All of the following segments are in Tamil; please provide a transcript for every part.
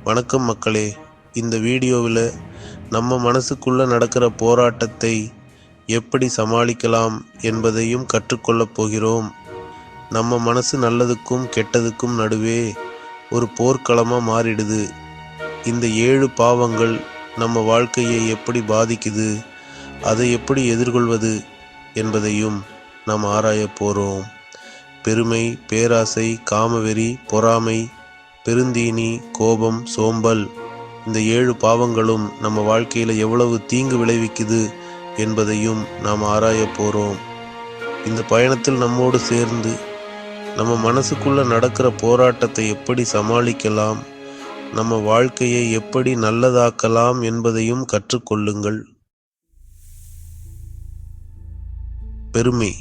வணக்கம் மக்களே. இந்த வீடியோவில் நம்ம மனசுக்குள்ள நடக்கிற போராட்டத்தை எப்படி சமாளிக்கலாம் என்பதையும் கற்றுக்கொள்ளப் போகிறோம். நம்ம மனசு நல்லதுக்கும் கெட்டதுக்கும் நடுவே ஒரு போர்க்களமாக மாறிடுது. இந்த 7 பாவங்கள் நம்ம வாழ்க்கையை எப்படி பாதிக்குது, அதை எப்படி எதிர்கொள்வது என்பதையும் நாம் ஆராய போகிறோம். பெருமை, பேராசை, காமவெறி, பொறாமை, பெருந்தீனி, கோபம், சோம்பல், இந்த 7 பாவங்களும் நம்ம வாழ்க்கையில் எவ்வளவு தீங்கு விளைவிக்குது என்பதையும் நாம் ஆராய போகிறோம். இந்த பயணத்தில் நம்மோடு சேர்ந்து நம்ம மனசுக்குள்ள நடக்கிற போராட்டத்தை எப்படி சமாளிக்கலாம், நம்ம வாழ்க்கையை எப்படி நல்லதாக்கலாம் என்பதையும் கற்றுக்கொள்ளுங்கள். பெருமை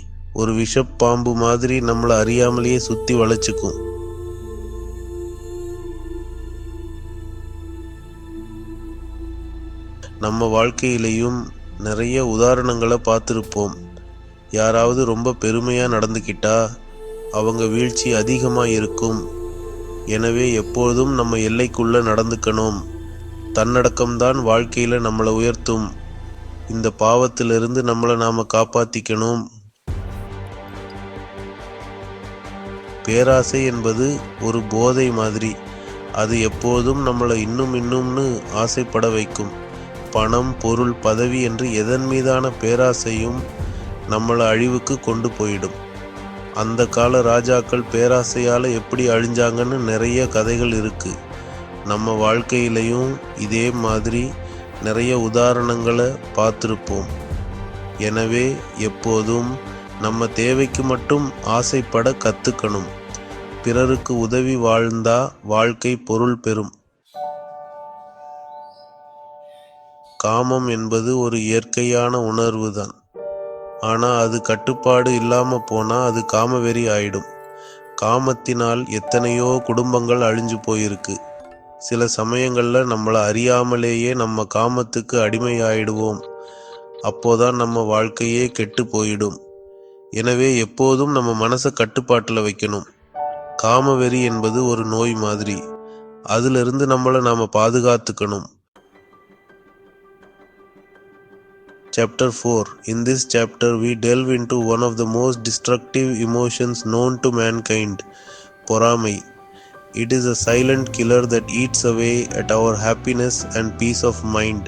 ஒரு விஷப்பாம்பு மாதிரி நம்மளை அறியாமலேயே சுற்றி வளைச்சிக்கும். நம்ம வாழ்க்கையிலையும் நிறைய உதாரணங்களை பார்த்துருப்போம். யாராவது ரொம்ப பெருமையாக நடந்துக்கிட்டா அவங்க வீழ்ச்சி அதிகமாக இருக்கும். எனவே எப்போதும் நம்ம எல்லைக்குள்ளே நடந்துக்கணும். தன்னடக்கம்தான் வாழ்க்கையில் நம்மளை உயர்த்தும். இந்த பாவத்திலிருந்து நம்மளை நாம் காப்பாற்றிக்கணும். பேராசை என்பது ஒரு போதை மாதிரி. அது எப்போதும் நம்மளை இன்னும்னு ஆசைப்பட வைக்கும். பணம், பொருள், பதவி என்று எதன் மீதான பேராசையும் நம்மளை அழிவுக்கு கொண்டு போயிடும். அந்த கால ராஜாக்கள் பேராசையால் எப்படி அழிஞ்சாங்கன்னு நிறைய கதைகள் இருக்குது. நம்ம வாழ்க்கையிலையும் இதே மாதிரி நிறைய உதாரணங்களை பார்த்துருப்போம். எனவே எப்போதும் நம்ம தேவைக்கு மட்டும் ஆசைப்பட கற்றுக்கணும். பிறருக்கு உதவி வாழ்ந்தா வாழ்க்கை பொருள் பெறும். காமம் என்பது ஒரு இயற்கையான உணர்வு தான். ஆனால் அது கட்டுப்பாடு இல்லாமல் போனால் அது காமவெறி ஆயிடும். காமத்தினால் எத்தனையோ குடும்பங்கள் அழிஞ்சு போயிருக்கு. சில சமயங்களில் நம்மளை அறியாமலேயே நம்ம காமத்துக்கு அடிமை ஆயிடுவோம். அப்போதான் நம்ம வாழ்க்கையே கெட்டு போயிடும். எனவே எப்போதும் நம்ம மனசை கட்டுப்பாட்டில் வைக்கணும். காமவெறி என்பது ஒரு நோய் மாதிரி. அதிலிருந்து நம்மளை நாம் பாதுகாத்துக்கணும். Chapter 4. In this chapter, we delve into one of the most destructive emotions known to mankind, பொறாமை. It is a silent killer that eats away at our happiness and peace of mind.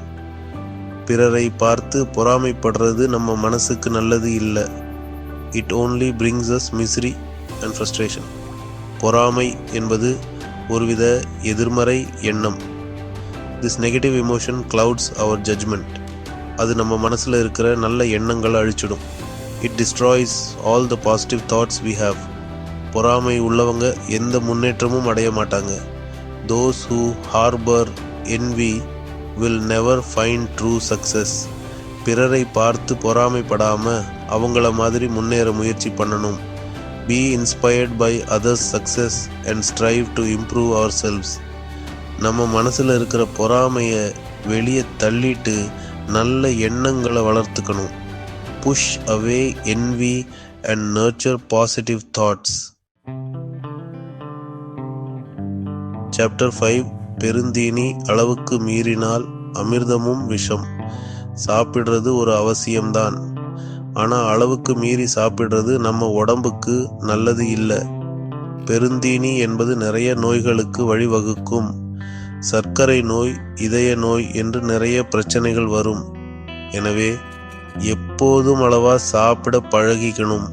பிறரை பார்த்து பொறாமைப்படுறது நம்ம மனசுக்கு நல்லது இல்லை. It only brings us misery and frustration. பொறாமை என்பது ஒருவித எதிர்மறை எண்ணம். This negative emotion clouds our judgment. அது நம்ம மனசில் இருக்கிற நல்ல எண்ணங்களை அழிச்சிடும். It destroys all the positive thoughts we have. பொறாமை உள்ளவங்க எந்த முன்னேற்றமும் அடைய மாட்டாங்க. Those who harbour envy will never find true success. பிறரை பார்த்து பொறாமைப்படாமல் அவங்கள மாதிரி முன்னேற முயற்சி பண்ணணும். Be inspired by others success and strive to improve ourselves. நம்ம மனசில் இருக்கிற பொறாமையை வெளியே தள்ளிட்டு நல்ல எண்ணங்களை வளர்த்துக்கணும். Push away envy and nurture positive thoughts. Chapter 5. பெருந்தீனி அளவுக்கு மீறினால் அமிர்தமும் விஷம். சாப்பிட்றது ஒரு அவசியம்தான். ஆனால் அளவுக்கு மீறி சாப்பிட்றது நம்ம உடம்புக்கு நல்லது இல்லை. பெருந்தீனி என்பது நிறைய நோய்களுக்கு வழிவகுக்கும். சர்க்கரை நோய், இதய நோய் என்று நிறைய பிரச்சனைகள் வரும். எனவே எப்போதும் அளவாக சாப்பிட பழகிக்கணும்.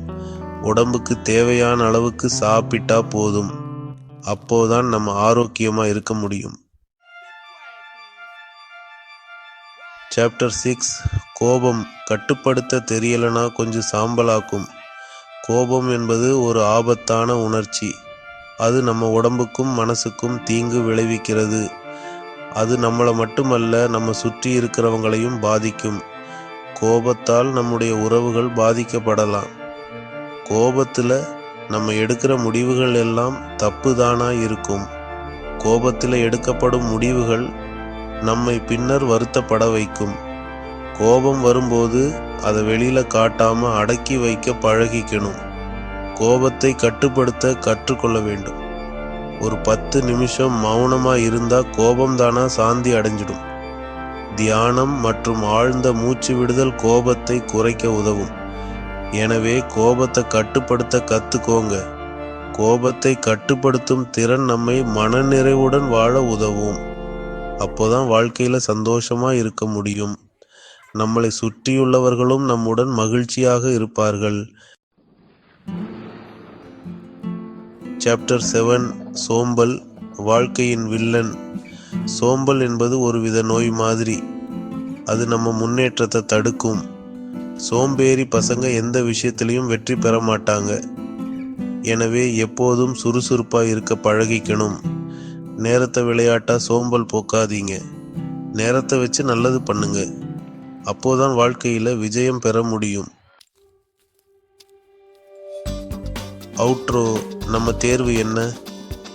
உடம்புக்கு தேவையான அளவுக்கு சாப்பிட்டா போதும். அப்போதான் நம்ம ஆரோக்கியமாக இருக்க முடியும். Chapter 6. கோபம் கட்டுப்படுத்த தெரியலனா கொஞ்சம் சாம்பலாக்கும். கோபம் என்பது ஒரு ஆபத்தான உணர்ச்சி. அது நம்ம உடம்புக்கும் மனசுக்கும் தீங்கு விளைவிக்கிறது. அது நம்மளை மட்டுமல்ல, நம்ம சுற்றி இருக்கிறவங்களையும் பாதிக்கும். கோபத்தால் நம்முடைய உறவுகள் பாதிக்கப்படலாம். கோபத்தில் நம்ம எடுக்கிற முடிவுகள் எல்லாம் தப்பு தானா இருக்கும். கோபத்தில் எடுக்கப்படும் முடிவுகள் நம்மை பின்னர் வருத்தப்பட வைக்கும். கோபம் வரும்போது அதை வெளியில் காட்டாமல் அடக்கி வைக்க பழகிக்கணும். கோபத்தை கட்டுப்படுத்த கற்றுக்கொள்ள வேண்டும். ஒரு 10 நிமிஷம் மௌனமா இருந்தா கோபம் தானா சாந்தி அடைஞ்சிடும். தியானம் மற்றும் ஆழ்ந்த மூச்சு விடுதல் கோபத்தை குறைக்க உதவும். எனவே கோபத்தை கட்டுப்படுத்த கத்துக்கோங்க. கோபத்தை கட்டுப்படுத்தும் திறன் நம்மை மனநிறைவுடன் வாழ உதவும். அப்போதான் வாழ்க்கையில சந்தோஷமா இருக்க முடியும். நம்மளை சுற்றியுள்ளவர்களும் நம்முடன் மகிழ்ச்சியாக இருப்பார்கள். சாப்டர் 7 சோம்பல், வாழ்க்கையின் வில்லன். சோம்பல் என்பது ஒருவித நோய் மாதிரி. அது நம்ம முன்னேற்றத்தை தடுக்கும். சோம்பேறி பசங்க எந்த விஷயத்திலையும் வெற்றி பெற மாட்டாங்க. எனவே எப்போதும் சுறுசுறுப்பா இருக்க பழகிக்கணும். நேரத்தை விளையாட்டா சோம்பல் போக்காதீங்க. நேரத்தை வச்சு நல்லது பண்ணுங்க. அப்போதான் வாழ்க்கையில விஜயம் பெற முடியும். அவுட்ரோ. நம்ம தேர்வு என்ன?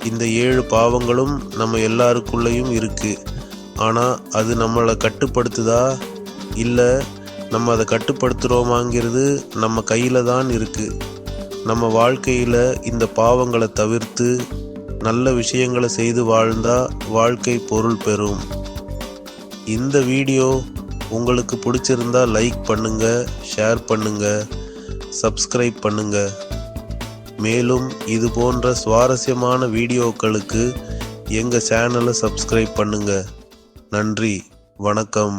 இந்த 7 பாவங்களும் நம்ம எல்லாருக்குள்ளேயும் இருக்கு. ஆனா அது நம்மளை கட்டுப்படுத்துதா இல்லை நம்ம அதை கட்டுப்படுத்துகிறோமாங்கிறது நம்ம கையில தான் இருக்கு. நம்ம வாழ்க்கையில இந்த பாவங்களை தவிர்த்து நல்ல விஷயங்களை செய்து வாழ்ந்தா வாழ்க்கை பொருள் பெறும். இந்த வீடியோ உங்களுக்கு பிடிச்சிருந்தா லைக் பண்ணுங்க, ஷேர் பண்ணுங்க, சப்ஸ்கிரைப் பண்ணுங்க. மேலும் இது போன்ற சுவாரஸ்யமான வீடியோக்களுக்கு எங்கள் சேனலை சப்ஸ்கிரைப் பண்ணுங்க. நன்றி, வணக்கம்.